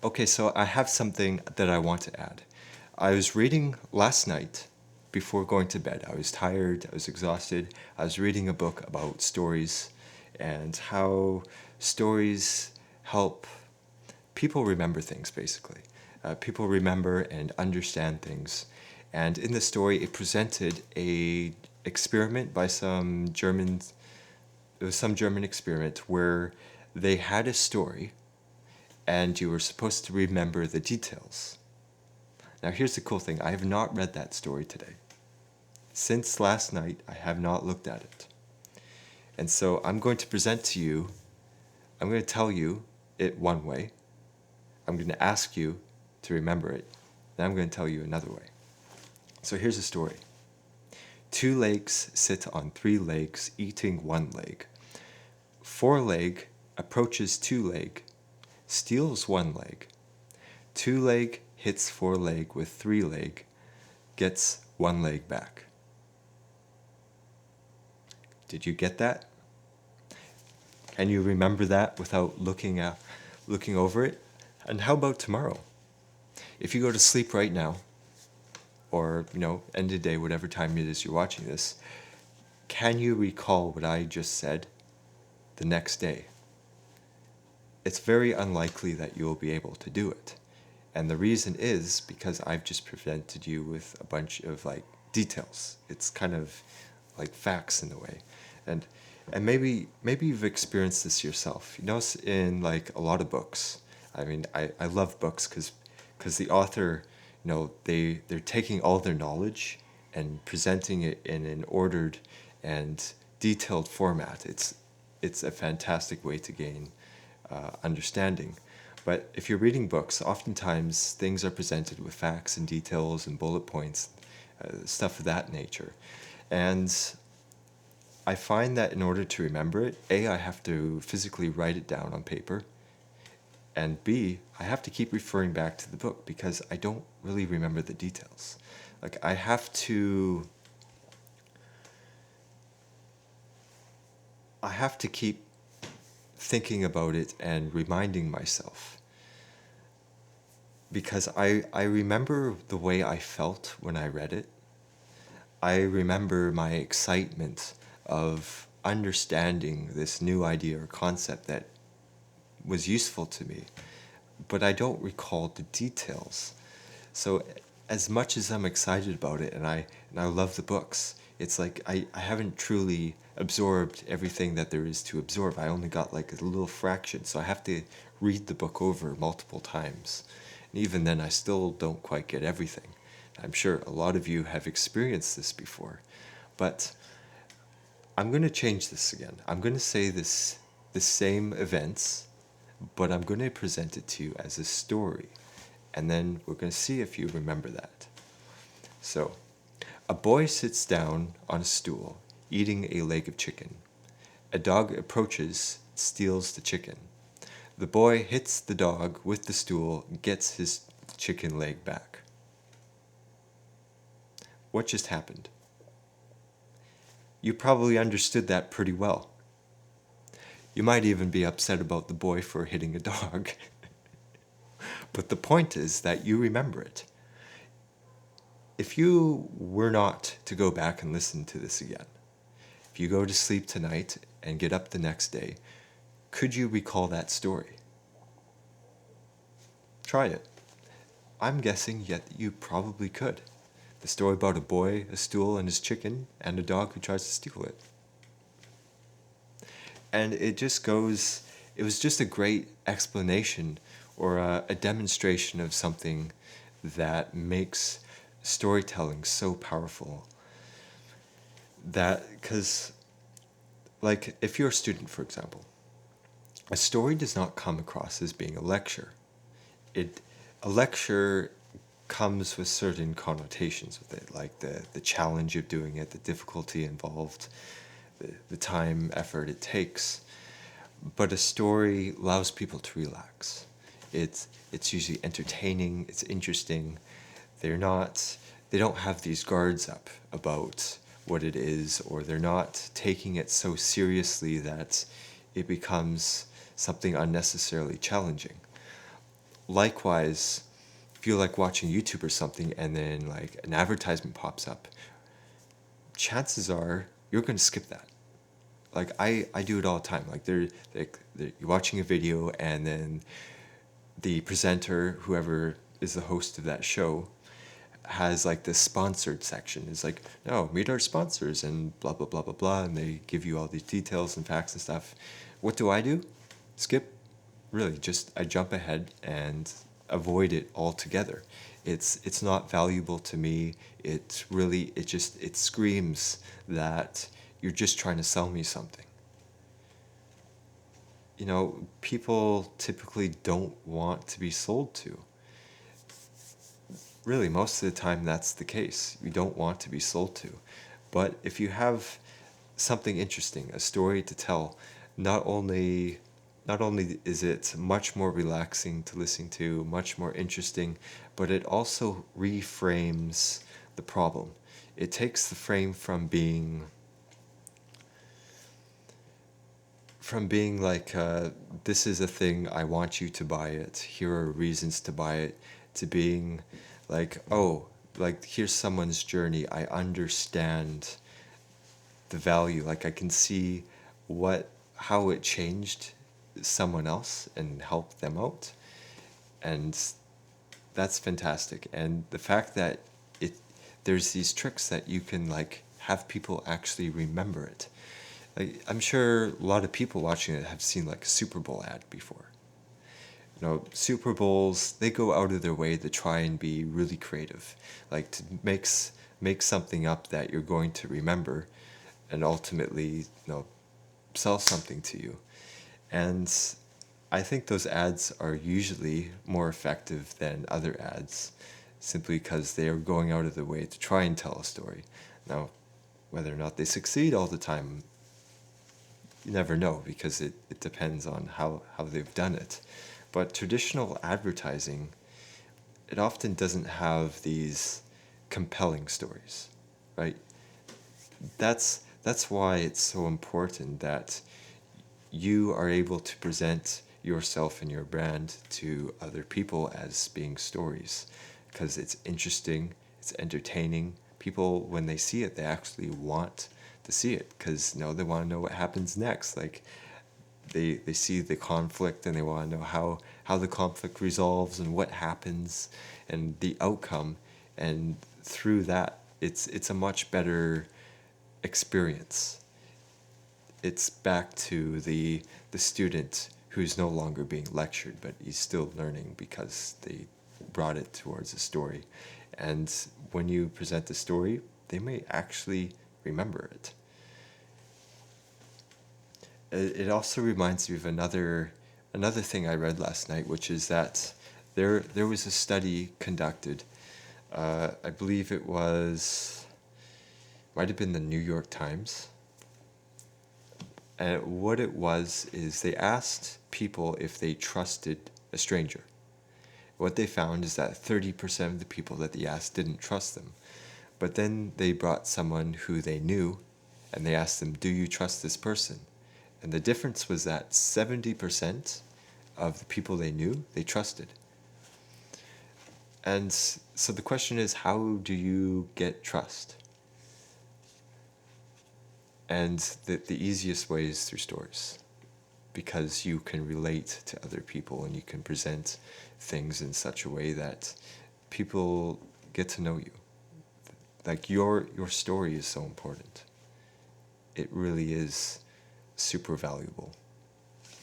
Okay, so I have something that I want to add. I was reading last night before going to bed. I was tired, I was exhausted. I was reading a book about stories and how stories help people remember things, basically. People remember and understand things. And in the story, it presented a experiment by some German. It was some German experiment where they had a story and you were supposed to remember the details. Now, here's the cool thing, I have not read that story today. Since last night, I have not looked at it. And so I'm going to present to you, I'm going to tell you it one way. I'm going to ask you to remember it. Then I'm going to tell you another way. So here's the story. Two legs sit on three legs, eating one leg. Four leg approaches two leg, steals one leg. Two leg hits four leg with three leg, gets one leg back. Did you get that? Can you remember that without looking over it? And how about tomorrow? If you go to sleep right now, or end of the day, whatever time it is you're watching this, can you recall what I just said the next day? It's very unlikely that you'll be able to do it. And the reason is because I've just presented you with a bunch of details. It's kind of like facts in a way. And maybe you've experienced this yourself. In a lot of books. I mean, I love books because the author, they're taking all their knowledge and presenting it in an ordered and detailed format. It's a fantastic way to gain understanding. But if you're reading books, oftentimes things are presented with facts and details and bullet points, stuff of that nature. And I find that in order to remember it, A, I have to physically write it down on paper, and B, I have to keep referring back to the book because I don't really remember the details. I have to keep thinking about it and reminding myself because I remember the way I felt when I read it. I remember my excitement of understanding this new idea or concept that was useful to me, but I don't recall the details. So as much as I'm excited about it and I love the books, it's like I haven't truly absorbed everything that there is to absorb. I only got a little fraction, so I have to read the book over multiple times. And even then I still don't quite get everything. I'm sure a lot of you have experienced this before. But I'm going to change this again. I'm going to say the same events, but I'm going to present it to you as a story. And then we're going to see if you remember that. So, a boy sits down on a stool, eating a leg of chicken. A dog approaches, steals the chicken. The boy hits the dog with the stool, gets his chicken leg back. What just happened? You probably understood that pretty well. You might even be upset about the boy for hitting a dog. But the point is that you remember it. If you were not to go back and listen to this again, if you go to sleep tonight and get up the next day, could you recall that story? Try it. I'm guessing yet you probably could. The story about a boy, a stool, and his chicken, and a dog who tries to steal it. And it was just a great explanation or a demonstration of something that makes storytelling so powerful. Because, if you're a student, for example, a story does not come across as being a lecture. A lecture comes with certain connotations with it, like the challenge of doing it, the difficulty involved, the time, effort it takes. But a story allows people to relax. It's usually entertaining, it's interesting. They don't have these guards up about what it is, or they're not taking it so seriously that it becomes something unnecessarily challenging. Likewise, if you like watching YouTube or something and then like an advertisement pops up, chances are you're going to skip that. Like I do it all the time. Like you're watching a video and then the presenter, whoever is the host of that show, has like this sponsored section. It's like, no, meet our sponsors and blah blah blah blah blah, and they give you all these details and facts and stuff. What do? Skip. Really, just I jump ahead and avoid it altogether. It's not valuable to me. It screams that you're just trying to sell me something. People typically don't want to be sold to. Really, most of the time that's the case. You don't want to be sold to. But if you have something interesting, a story to tell, not only is it much more relaxing to listen to, much more interesting, but it also reframes the problem. It takes the frame from being like, this is a thing, I want you to buy it, here are reasons to buy it, to being like, oh, like here's someone's journey, I understand the value, like I can see how it changed someone else and helped them out. And that's fantastic. And the fact that it there's these tricks that you can like have people actually remember it. Like, I'm sure a lot of people watching it have seen like a Super Bowl ad before. Super Bowls, they go out of their way to try and be really creative, like to make something up that you're going to remember, and ultimately, sell something to you. And I think those ads are usually more effective than other ads, simply because they are going out of their way to try and tell a story. Now, whether or not they succeed all the time, you never know, because it depends on how they've done it. But traditional advertising, it often doesn't have these compelling stories, right? That's why it's so important that you are able to present yourself and your brand to other people as being stories, because it's interesting, it's entertaining. People, when they see it, they actually want to see it, because they want to know what happens next. Like, they see the conflict and they want to know how the conflict resolves and what happens and the outcome. And through that, it's a much better experience. It's back to the student who's no longer being lectured, but he's still learning because they brought it towards a story. And when you present the story, they may actually remember it. It also reminds me of another thing I read last night, which is that there was a study conducted. I believe might have been the New York Times. And what it was is they asked people if they trusted a stranger. What they found is that 30% of the people that they asked didn't trust them. But then they brought someone who they knew, and they asked them, do you trust this person? And the difference was that 70% of the people they knew, they trusted. And so the question is, how do you get trust? And the easiest way is through stories, because you can relate to other people and you can present things in such a way that people get to know you. Like, your story is so important. It really is super valuable.